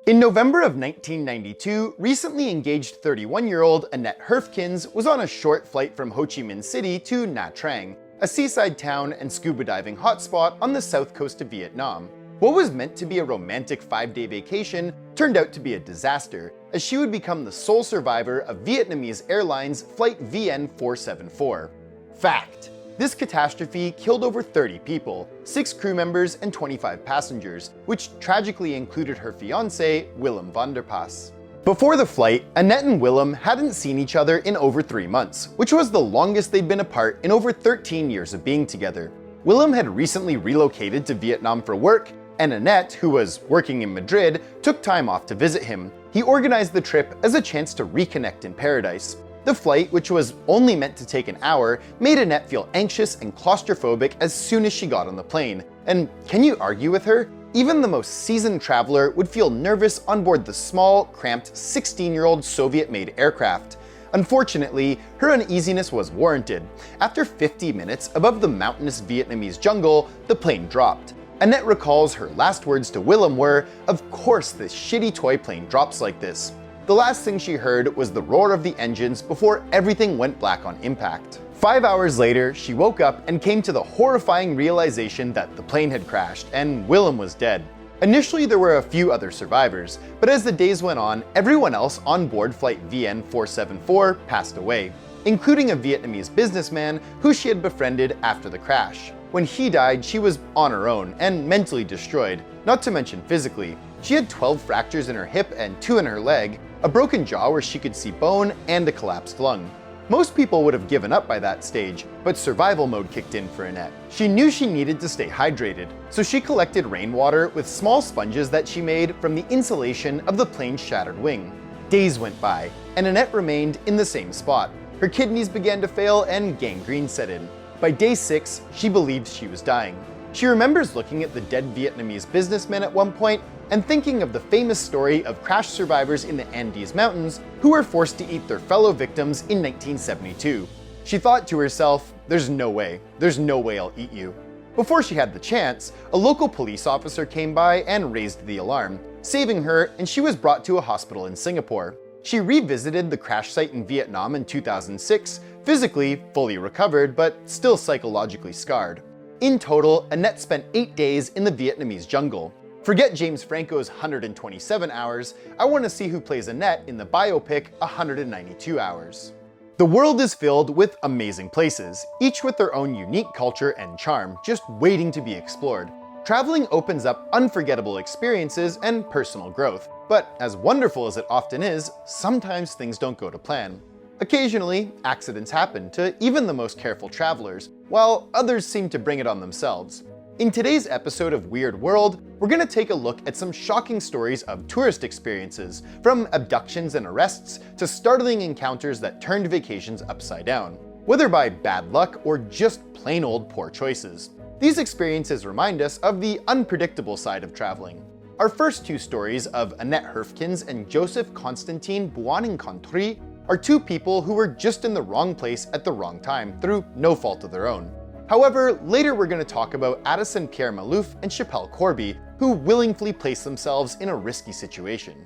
In November of 1992, recently engaged 31-year-old Annette Herfkens was on a short flight from Ho Chi Minh City to Nha Trang, a seaside town and scuba diving hotspot on the south coast of Vietnam. What was meant to be a romantic 5-day vacation turned out to be a disaster, as she would become the sole survivor of Vietnamese Airlines Flight VN474. Fact: this catastrophe killed over 30 people, 6 crew members and 25 passengers, which tragically included her fiancé, Willem van der Pas. Before the flight, Annette and Willem hadn't seen each other in over 3 months, which was the longest they'd been apart in over 13 years of being together. Willem had recently relocated to Vietnam for work, and Annette, who was working in Madrid, took time off to visit him. He organized the trip as a chance to reconnect in paradise. The flight, which was only meant to take an hour, made Annette feel anxious and claustrophobic as soon as she got on the plane. And can you argue with her? Even the most seasoned traveler would feel nervous on board the small, cramped 16-year-old Soviet-made aircraft. Unfortunately, her uneasiness was warranted. After 50 minutes above the mountainous Vietnamese jungle, the plane dropped. Annette recalls her last words to Willem were, "Of course this shitty toy plane drops like this." The last thing she heard was the roar of the engines before everything went black on impact. 5 hours later, she woke up and came to the horrifying realization that the plane had crashed and Willem was dead. Initially, there were a few other survivors, but as the days went on, everyone else on board flight VN474 passed away, including a Vietnamese businessman who she had befriended after the crash. When he died, she was on her own and mentally destroyed, not to mention physically. She had 12 fractures in her hip and 2 in her leg, a broken jaw where she could see bone, and a collapsed lung. Most people would have given up by that stage, but survival mode kicked in for Annette. She knew she needed to stay hydrated, so she collected rainwater with small sponges that she made from the insulation of the plane's shattered wing. Days went by, and Annette remained in the same spot. Her kidneys began to fail and gangrene set in. By day 6, she believed she was dying. She remembers looking at the dead Vietnamese businessman at one point and thinking of the famous story of crash survivors in the Andes Mountains who were forced to eat their fellow victims in 1972. She thought to herself, there's no way I'll eat you. Before she had the chance, a local police officer came by and raised the alarm, saving her, and she was brought to a hospital in Singapore. She revisited the crash site in Vietnam in 2006, physically fully recovered, but still psychologically scarred. In total, Annette spent 8 days in the Vietnamese jungle. Forget James Franco's 127 hours, I want to see who plays Annette in the biopic 192 Hours. The world is filled with amazing places, each with their own unique culture and charm, just waiting to be explored. Traveling opens up unforgettable experiences and personal growth, but as wonderful as it often is, sometimes things don't go to plan. Occasionally, accidents happen to even the most careful travelers, while others seem to bring it on themselves. In today's episode of Weird World, we're going to take a look at some shocking stories of tourist experiences, from abductions and arrests to startling encounters that turned vacations upside down, whether by bad luck or just plain old poor choices. These experiences remind us of the unpredictable side of traveling. Our first 2 stories of Annette Herfkens and Joseph Constantin Buonincontri are 2 people who were just in the wrong place at the wrong time through no fault of their own. However, later we're going to talk about Addison, Pierre Maalouf, and Schapelle Corby, who willingly placed themselves in a risky situation.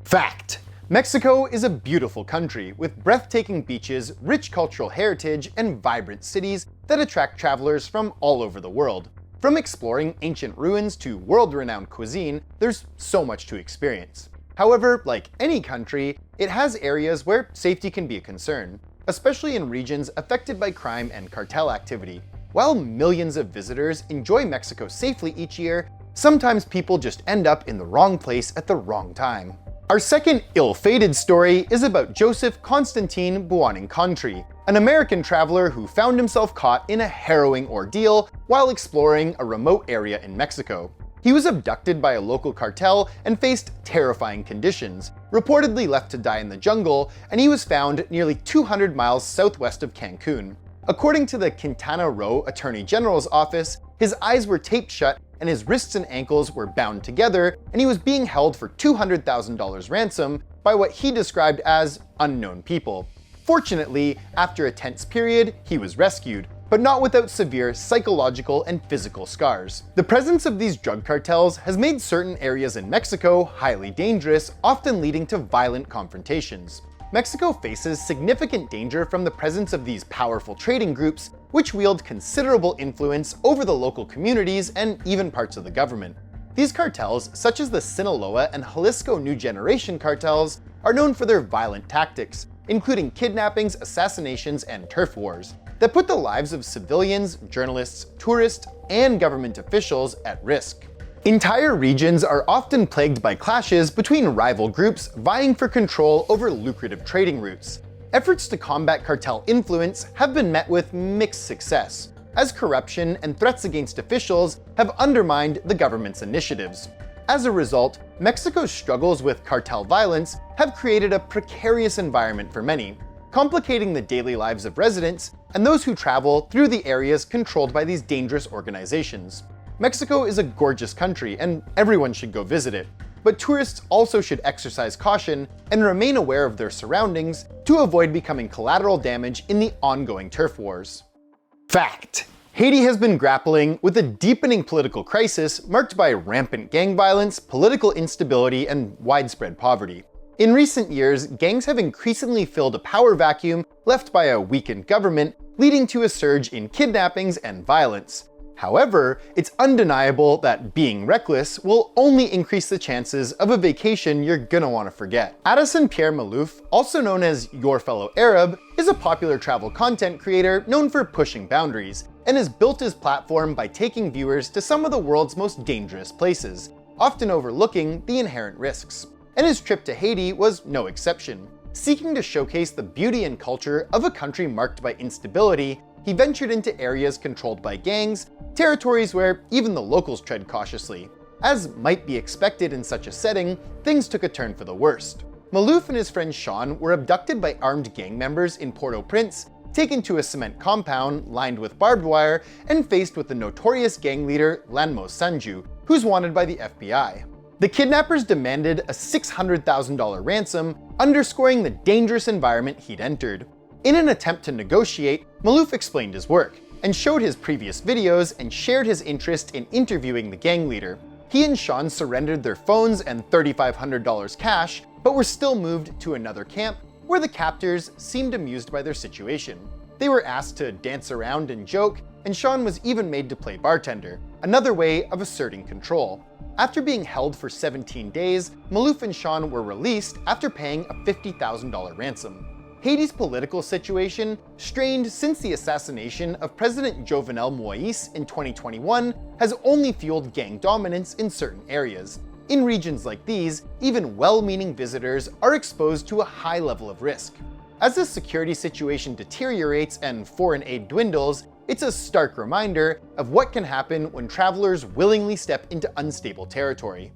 Fact: Mexico is a beautiful country with breathtaking beaches, rich cultural heritage, and vibrant cities that attract travelers from all over the world. From exploring ancient ruins to world-renowned cuisine, there's so much to experience. However, like any country, it has areas where safety can be a concern, especially in regions affected by crime and cartel activity. While millions of visitors enjoy Mexico safely each year, sometimes people just end up in the wrong place at the wrong time. Our second ill-fated story is about Joseph Constantin Buonincontri, an American traveler who found himself caught in a harrowing ordeal while exploring a remote area in Mexico. He was abducted by a local cartel and faced terrifying conditions, reportedly left to die in the jungle, and he was found nearly 200 miles southwest of Cancun. According to the Quintana Roo Attorney General's office, his eyes were taped shut and his wrists and ankles were bound together, and he was being held for $200,000 ransom by what he described as unknown people. Fortunately, after a tense period, he was rescued, but not without severe psychological and physical scars. The presence of these drug cartels has made certain areas in Mexico highly dangerous, often leading to violent confrontations. Mexico faces significant danger from the presence of these powerful trading groups, which wield considerable influence over the local communities and even parts of the government. These cartels, such as the Sinaloa and Jalisco New Generation cartels, are known for their violent tactics, including kidnappings, assassinations, and turf wars, that put the lives of civilians, journalists, tourists, and government officials at risk. Entire regions are often plagued by clashes between rival groups vying for control over lucrative trading routes. Efforts to combat cartel influence have been met with mixed success, as corruption and threats against officials have undermined the government's initiatives. As a result, Mexico's struggles with cartel violence have created a precarious environment for many, complicating the daily lives of residents and those who travel through the areas controlled by these dangerous organizations. Mexico is a gorgeous country and everyone should go visit it, but tourists also should exercise caution and remain aware of their surroundings to avoid becoming collateral damage in the ongoing turf wars. Fact: Haiti has been grappling with a deepening political crisis marked by rampant gang violence, political instability, and widespread poverty. In recent years, gangs have increasingly filled a power vacuum left by a weakened government, leading to a surge in kidnappings and violence. However, it's undeniable that being reckless will only increase the chances of a vacation you're gonna want to forget. Addison Pierre Maalouf, also known as Your Fellow Arab, is a popular travel content creator known for pushing boundaries, and has built his platform by taking viewers to some of the world's most dangerous places, often overlooking the inherent risks. And his trip to Haiti was no exception. Seeking to showcase the beauty and culture of a country marked by instability, he ventured into areas controlled by gangs, territories where even the locals tread cautiously. As might be expected in such a setting, things took a turn for the worst. Maalouf and his friend Sean were abducted by armed gang members in Port-au-Prince, taken to a cement compound lined with barbed wire, and faced with the notorious gang leader Lanmo Sanju, who's wanted by the FBI. The kidnappers demanded a $600,000 ransom, underscoring the dangerous environment he'd entered. In an attempt to negotiate, Maalouf explained his work, and showed his previous videos and shared his interest in interviewing the gang leader. He and Sean surrendered their phones and $3,500 cash, but were still moved to another camp where the captors seemed amused by their situation. They were asked to dance around and joke, and Sean was even made to play bartender, another way of asserting control. After being held for 17 days, Maalouf and Sean were released after paying a $50,000 ransom. Haiti's political situation, strained since the assassination of President Jovenel Moïse in 2021, has only fueled gang dominance in certain areas. In regions like these, even well-meaning visitors are exposed to a high level of risk. As the security situation deteriorates and foreign aid dwindles, it's a stark reminder of what can happen when travelers willingly step into unstable territory.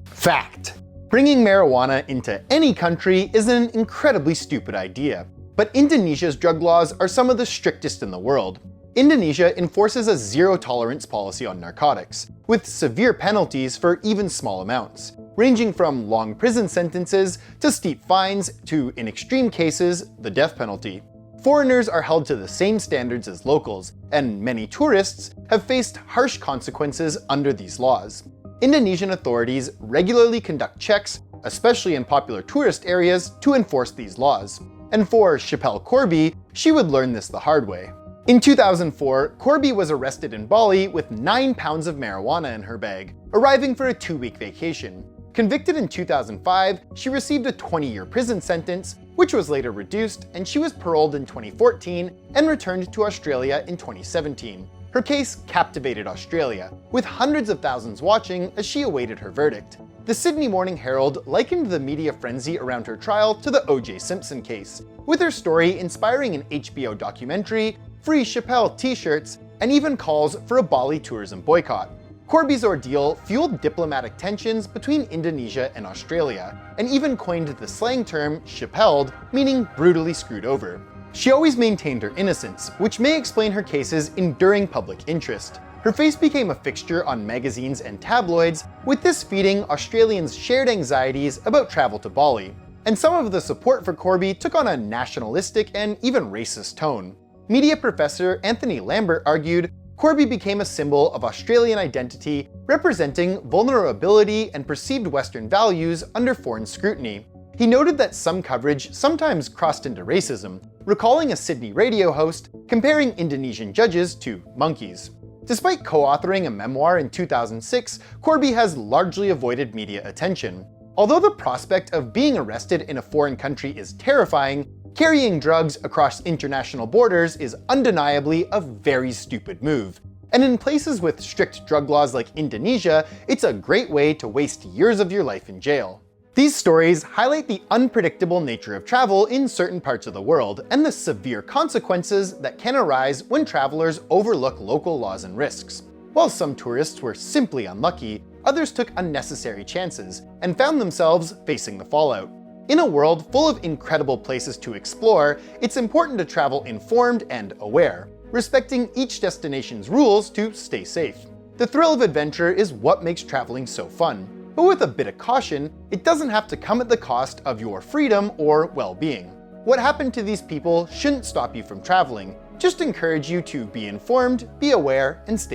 Fact: Bringing marijuana into any country is an incredibly stupid idea, but Indonesia's drug laws are some of the strictest in the world. Indonesia enforces a zero-tolerance policy on narcotics, with severe penalties for even small amounts, ranging from long prison sentences to steep fines to, in extreme cases, the death penalty. Foreigners are held to the same standards as locals, and many tourists have faced harsh consequences under these laws. Indonesian authorities regularly conduct checks, especially in popular tourist areas, to enforce these laws. And for Schapelle Corby, she would learn this the hard way. In 2004, Corby was arrested in Bali with 9 pounds of marijuana in her bag, arriving for a 2-week vacation. Convicted in 2005, she received a 20-year prison sentence, which was later reduced, and she was paroled in 2014 and returned to Australia in 2017. Her case captivated Australia, with hundreds of thousands watching as she awaited her verdict. The Sydney Morning Herald likened the media frenzy around her trial to the O.J. Simpson case, with her story inspiring an HBO documentary, free Schapelle t-shirts, and even calls for a Bali tourism boycott. Corby's ordeal fueled diplomatic tensions between Indonesia and Australia, and even coined the slang term Schapelled, meaning brutally screwed over. She always maintained her innocence, which may explain her case's enduring public interest. Her face became a fixture on magazines and tabloids, with this feeding Australians' shared anxieties about travel to Bali. And some of the support for Corby took on a nationalistic and even racist tone. Media professor Anthony Lambert argued, Corby became a symbol of Australian identity, representing vulnerability and perceived Western values under foreign scrutiny. He noted that some coverage sometimes crossed into racism, recalling a Sydney radio host comparing Indonesian judges to monkeys. Despite co-authoring a memoir in 2006, Corby has largely avoided media attention. Although the prospect of being arrested in a foreign country is terrifying, carrying drugs across international borders is undeniably a very stupid move. And in places with strict drug laws like Indonesia, it's a great way to waste years of your life in jail. These stories highlight the unpredictable nature of travel in certain parts of the world, and the severe consequences that can arise when travelers overlook local laws and risks. While some tourists were simply unlucky, others took unnecessary chances and found themselves facing the fallout. In a world full of incredible places to explore, it's important to travel informed and aware, respecting each destination's rules to stay safe. The thrill of adventure is what makes traveling so fun, but with a bit of caution, it doesn't have to come at the cost of your freedom or well-being. What happened to these people shouldn't stop you from traveling, just encourage you to be informed, be aware, and stay